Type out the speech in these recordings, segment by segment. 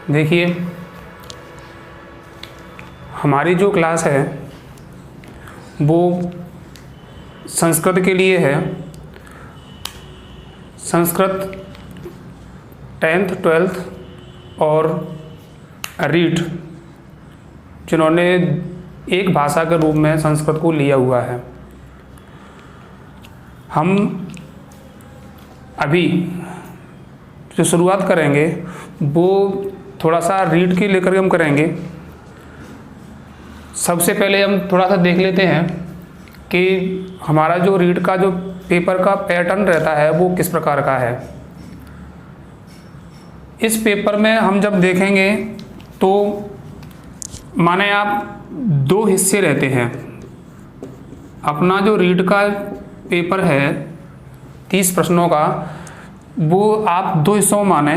देखिए, हमारी जो क्लास है वो संस्कृत के लिए है। संस्कृत 10th 12th और रीट जिन्होंने एक भाषा के रूप में संस्कृत को लिया हुआ है। हम अभी जो शुरुआत करेंगे वो थोड़ा सा रीड के लेकर के हम करेंगे। सबसे पहले हम थोड़ा सा देख लेते हैं कि हमारा जो रीड का जो पेपर का पैटर्न रहता है वो किस प्रकार का है। इस पेपर में हम जब देखेंगे तो माने आप 2 हिस्से रहते हैं। अपना जो रीड का पेपर है 30 प्रश्नों का, वो आप 2 हिस्सों में माने।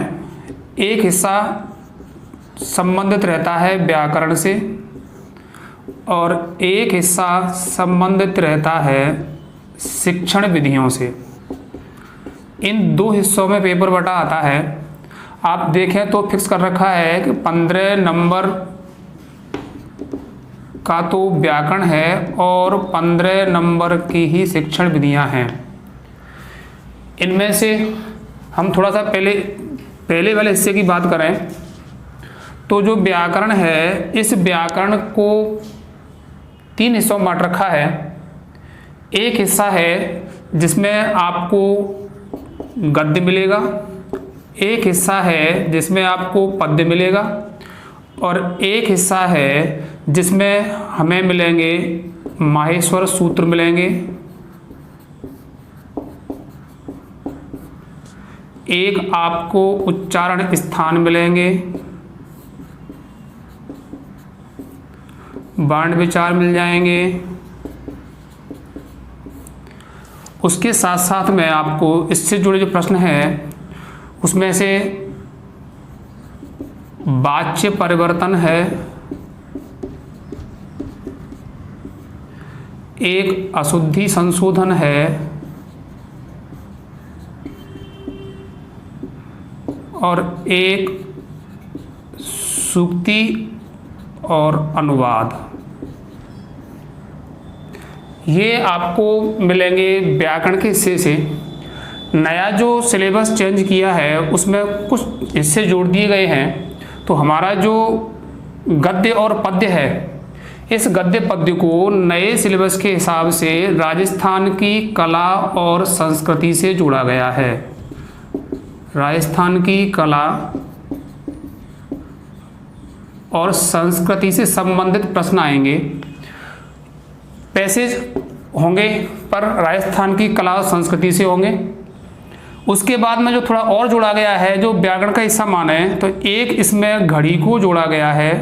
एक हिस्सा संबंधित रहता है व्याकरण से और एक हिस्सा संबंधित रहता है शिक्षण विधियों से। इन 2 हिस्सों में पेपर बटा आता है। आप देखें तो फिक्स कर रखा है कि 15 नंबर का तो व्याकरण है और 15 नंबर की ही शिक्षण विधियां हैं। इनमें से हम थोड़ा सा पहले वाले हिस्से की बात करें तो जो व्याकरण है, इस व्याकरण को 3 हिस्सों में बांट रखा है। एक हिस्सा है जिसमें आपको गद्य मिलेगा, एक हिस्सा है जिसमें आपको पद्य मिलेगा और एक हिस्सा है जिसमें हमें मिलेंगे माहेश्वर सूत्र मिलेंगे, एक आपको उच्चारण स्थान मिलेंगे, वर्ण विचार मिल जाएंगे। उसके साथ साथ में आपको इससे जुड़े जो प्रश्न हैं उसमें से वाच्य परिवर्तन है, एक अशुद्धि संशोधन है और एक सूक्ति और अनुवाद। ये आपको मिलेंगे व्याकरण के हिस्से से। नया जो सिलेबस चेंज किया है उसमें कुछ हिस्से जोड़ दिए गए हैं। तो हमारा जो गद्य और पद्य है, इस गद्य पद्य को नए सिलेबस के हिसाब से राजस्थान की कला और संस्कृति से जोड़ा गया है। राजस्थान की कला और संस्कृति से संबंधित प्रश्न आएंगे। पैसेज होंगे पर राजस्थान की कला और संस्कृति से होंगे। उसके बाद में जो थोड़ा और जोड़ा गया है, जो व्याकरण का हिस्सा माने, तो एक इसमें घड़ी को जोड़ा गया है।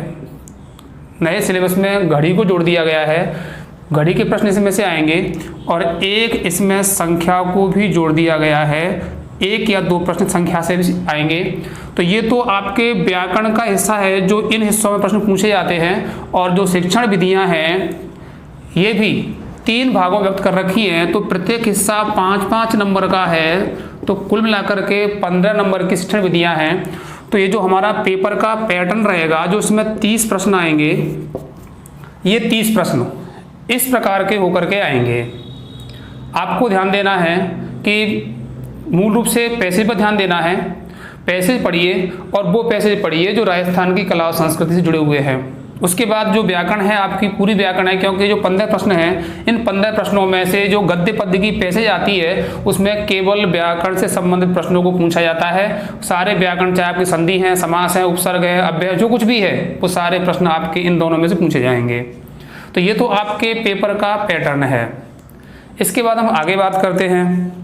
नए सिलेबस में घड़ी को जोड़ दिया गया है, घड़ी के प्रश्न इसमें से आएंगे। और एक इसमें संख्या को भी जोड़ दिया गया है, 1 या 2 प्रश्न संख्या से भी आएंगे। तो ये तो आपके व्याकरण का हिस्सा है जो इन हिस्सों में प्रश्न पूछे जाते हैं। और जो शिक्षण विधियां हैं ये भी 3 भागों में व्यक्त कर रखी हैं। तो प्रत्येक हिस्सा 5-5 नंबर का है, तो कुल मिलाकर के 15 नंबर की शिक्षण विधियां हैं। तो ये जो हमारा पेपर का पैटर्न रहेगा, जो इसमें 30 प्रश्न आएंगे, ये 30 प्रश्न इस प्रकार के होकर के आएंगे। आपको ध्यान देना है कि मूल रूप से पैसेज पर ध्यान देना है। पैसेज पढ़िए और वो पैसेज पढ़िए जो राजस्थान की कला और संस्कृति से जुड़े हुए हैं। उसके बाद जो व्याकरण है, आपकी पूरी व्याकरण है, क्योंकि जो 15 प्रश्न हैं, इन 15 प्रश्नों में से जो गद्य पद्य की पैसेज आती है उसमें केवल व्याकरण से संबंधित प्रश्नों को पूछा जाता है। सारे व्याकरण, चाहे आपकी संधि है, समास है, उपसर्ग है, अव्यय, जो कुछ भी है, वो सारे प्रश्न आपके इन दोनों में से पूछे जाएंगे। तो ये तो आपके पेपर का पैटर्न है। इसके बाद हम आगे बात करते हैं।